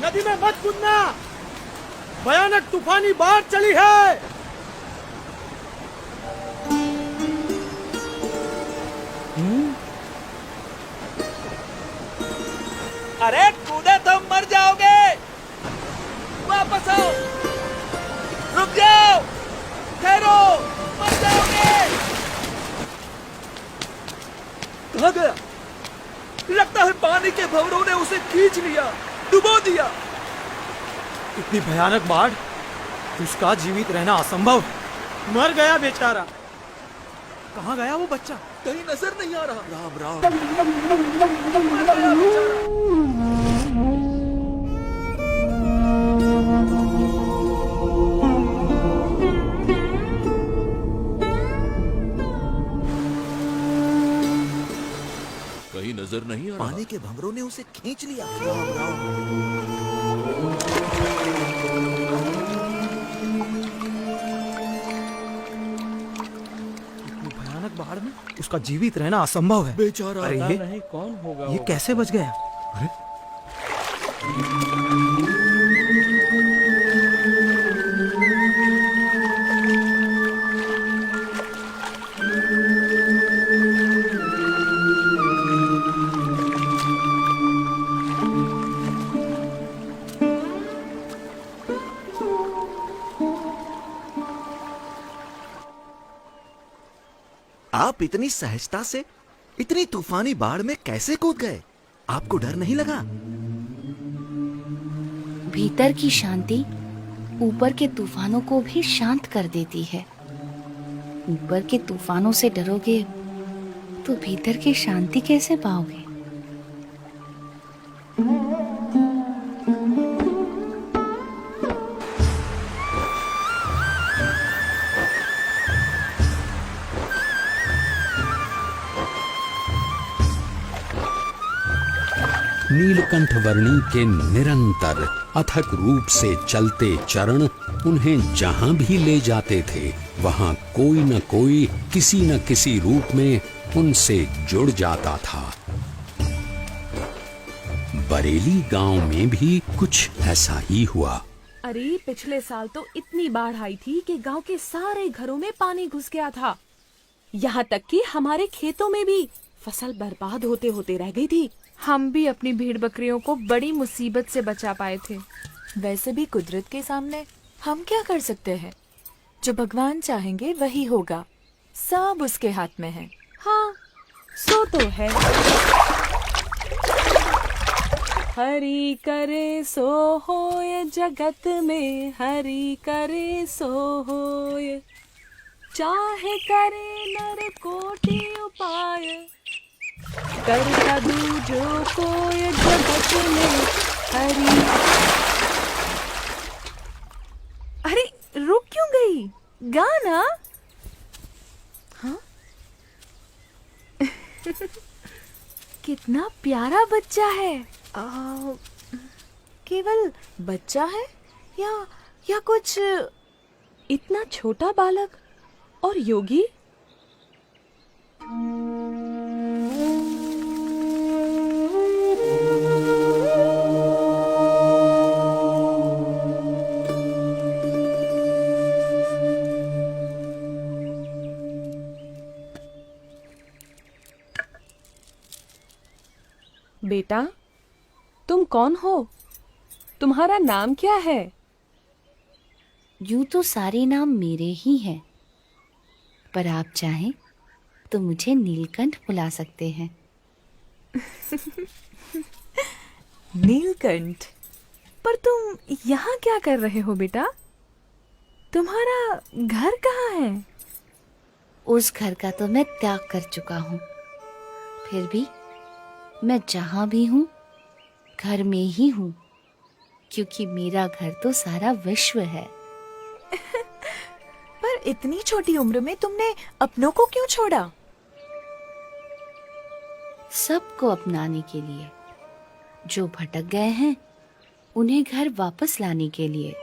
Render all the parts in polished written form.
नदी में मत कूदना, भयानक तूफानी बाढ़ चली है। अरे कूदे तो मर जाओगे, वापस आओ, रुक जाओ, ठहरो, मर जाओगे। कहाँ गया? लगता है पानी के भंवरों ने उसे खींच लिया, डुबो दिया। इतनी भयानक बाढ़, उसका जीवित रहना असंभव। मर गया बेचारा। कहाँ गया वो बच्चा? कहीं नजर नहीं आ रहा। राम राम। मर गया बेचारा। कहीं नजर नहीं आ रहा। पानी के भंवरों ने उसे खींच लिया। राम राम। इतनी भयानक बाढ़ में उसका जीवित रहना असंभव है। बेचारा। अरे पता नहीं कौन होगा ये वो। कैसे बच गया? अरे आप इतनी सहजता से इतनी तूफानी बाढ़ में कैसे कूद गए? आपको डर नहीं लगा? भीतर की शांति ऊपर के तूफानों को भी शांत कर देती है। ऊपर के तूफानों से डरोगे तो भीतर की शांति कैसे पाओगे? नीलकंठ वर्णी के निरंतर अथक रूप से चलते चरण उन्हें जहां भी ले जाते थे, वहां कोई न कोई किसी न किसी रूप में उनसे जुड़ जाता था। बरेली गांव में भी कुछ ऐसा ही हुआ। अरे पिछले साल तो इतनी बाढ़ आई थी कि गांव के सारे घरों में पानी घुस गया था। यहाँ तक कि हमारे खेतों में भी फसल बर्बाद होते होते रह गई थी। हम भी अपनी भेड़ बकरियों को बड़ी मुसीबत से बचा पाए थे। वैसे भी कुदरत के सामने हम क्या कर सकते हैं? जो भगवान चाहेंगे वही होगा, सब उसके हाथ में है। हाँ, सो तो है। हरि करे सो होय, जगत में हरि करे सो होय। चाहे करे नर कोटि उपाय, कर दूजो कोय जगत में हरि। अरे रुक क्यों गई? गाना। हाँ? कितना प्यारा बच्चा है। केवल बच्चा है या कुछ इतना छोटा बालक और योगी? बेटा, तुम कौन हो? तुम्हारा नाम क्या है? यूं तो सारे नाम मेरे ही हैं, पर आप चाहें तो मुझे नीलकंठ बुला सकते हैं। नीलकंठ? पर तुम यहाँ क्या कर रहे हो बेटा? तुम्हारा घर कहाँ है? उस घर का तो मैं त्याग कर चुका हूँ, फिर भी मैं जहाँ भी हूँ घर में ही हूँ, क्योंकि मेरा घर तो सारा विश्व है। पर इतनी छोटी उम्र में तुमने अपनों को क्यों छोड़ा? सबको अपनाने के लिए, जो भटक गए हैं उन्हें घर वापस लाने के लिए।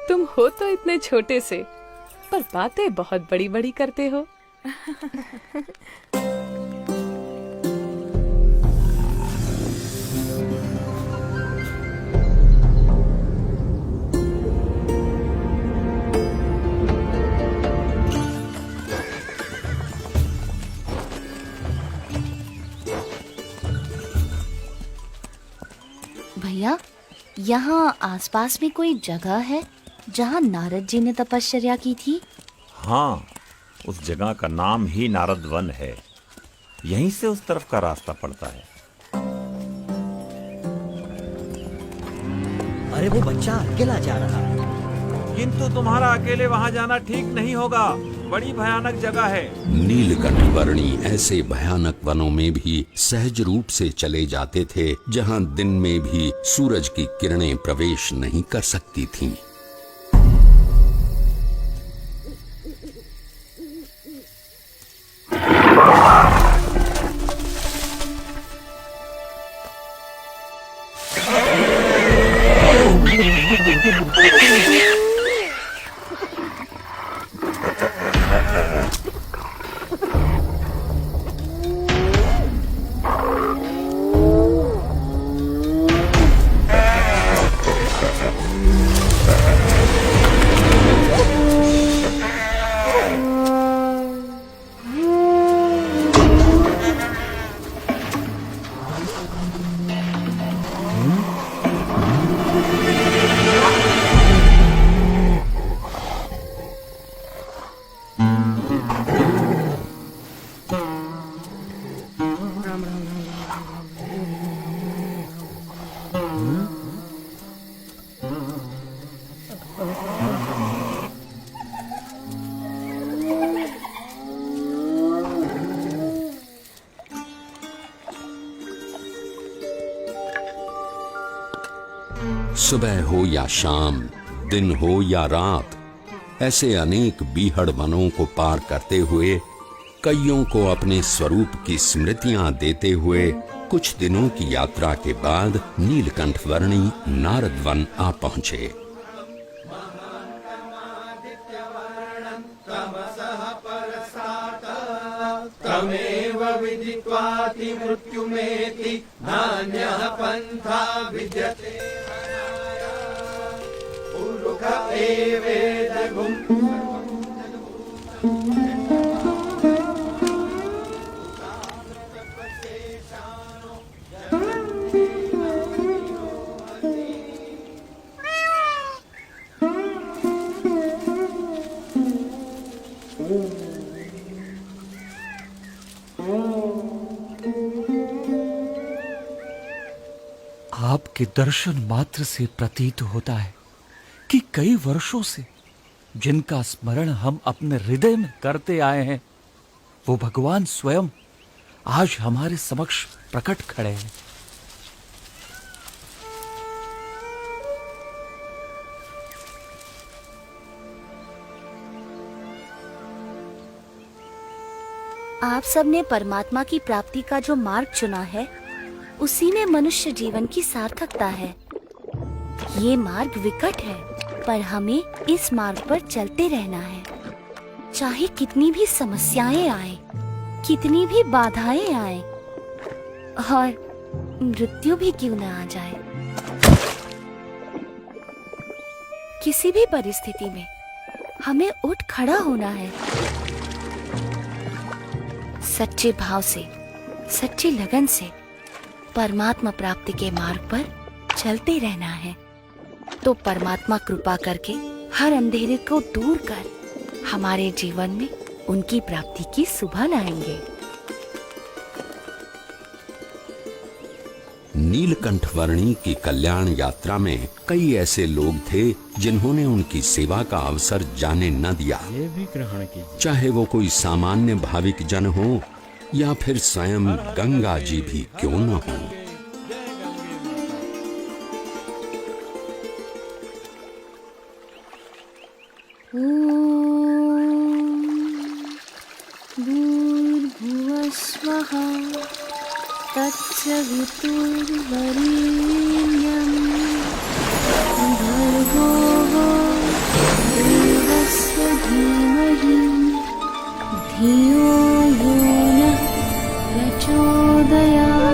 तुम हो तो इतने छोटे से, पर बातें बहुत बड़ी बड़ी करते हो। भैया, यहाँ आसपास में कोई जगह है जहाँ नारद जी ने तपश्चर्या की थी? हाँ, उस जगह का नाम ही नारद वन है। यहीं से उस तरफ का रास्ता पड़ता है। अरे वो बच्चा अकेला जा रहा है। किंतु तुम्हारा अकेले वहां जाना ठीक नहीं होगा, बड़ी भयानक जगह है। नीलकंठ वर्णी ऐसे भयानक वनों में भी सहज रूप से चले जाते थे जहां दिन में भी सूरज की किरणें प्रवेश नहीं कर सकती थीं। सुबह हो या शाम, दिन हो या रात, ऐसे अनेक बीहड़ वनों को पार करते हुए, कईयों को अपने स्वरूप की स्मृतियां देते हुए कुछ दिनों की यात्रा के बाद नीलकंठ वर्णी नारद वन आ पहुंचे। तमेव विदित्वाति मृत्युमेति नान्यः पन्था विद्यते पुरुष एवेदगुम्। आपके दर्शन मात्र से प्रतीत होता है कि कई वर्षों से जिनका स्मरण हम अपने हृदय में करते आए हैं, वो भगवान स्वयं आज हमारे समक्ष प्रकट खड़े हैं। आप सबने परमात्मा की प्राप्ति का जो मार्ग चुना है, उसी में मनुष्य जीवन की सार्थकता है। ये मार्ग विकट है, पर हमें इस मार्ग पर चलते रहना है। चाहे कितनी भी समस्याएं आए, कितनी भी बाधाएं आए, और मृत्यु भी क्यों न आ जाए, किसी भी परिस्थिति में हमें उठ खड़ा होना है। सच्चे भाव से, सच्ची लगन से परमात्मा प्राप्ति के मार्ग पर चलते रहना है, तो परमात्मा कृपा करके हर अंधेरे को दूर कर हमारे जीवन में उनकी प्राप्ति की सुबह लाएंगे। नीलकंठ वर्णी की कल्याण यात्रा में कई ऐसे लोग थे जिन्होंने उनकी सेवा का अवसर जाने न दिया। ये भी ग्रहण कीजिए। चाहे वो कोई सामान्य भाविक जन हो या फिर स्वयं गंगा जी भी क्यों न हो। भूर्भुवः स्वः तत्सवितुर्वरेण्यं भर्गो देवस्य धीमहि धियो यो नः प्रचोदयात्।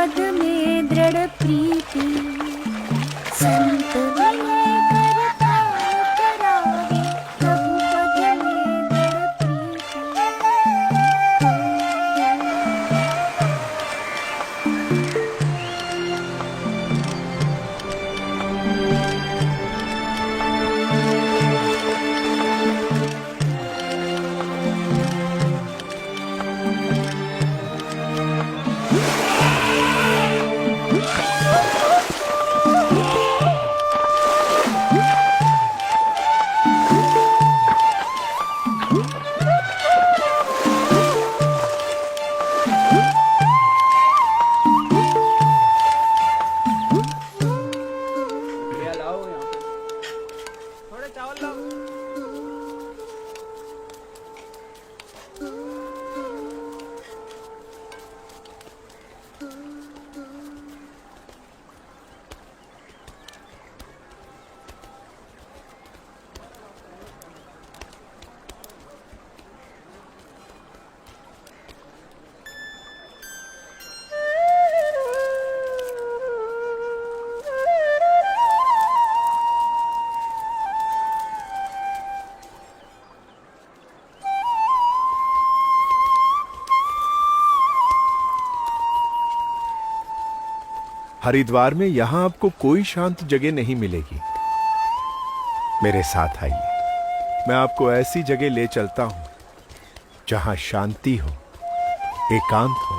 पद में दृढ़ प्रीति, संत विनय करता करावे, प्रभु पद में दृढ़ प्रीति। थोड़े चावल लाओ। हरिद्वार में यहां आपको कोई शांत जगह नहीं मिलेगी। मेरे साथ आइए, मैं आपको ऐसी जगह ले चलता हूं जहां शांति हो, एकांत हो,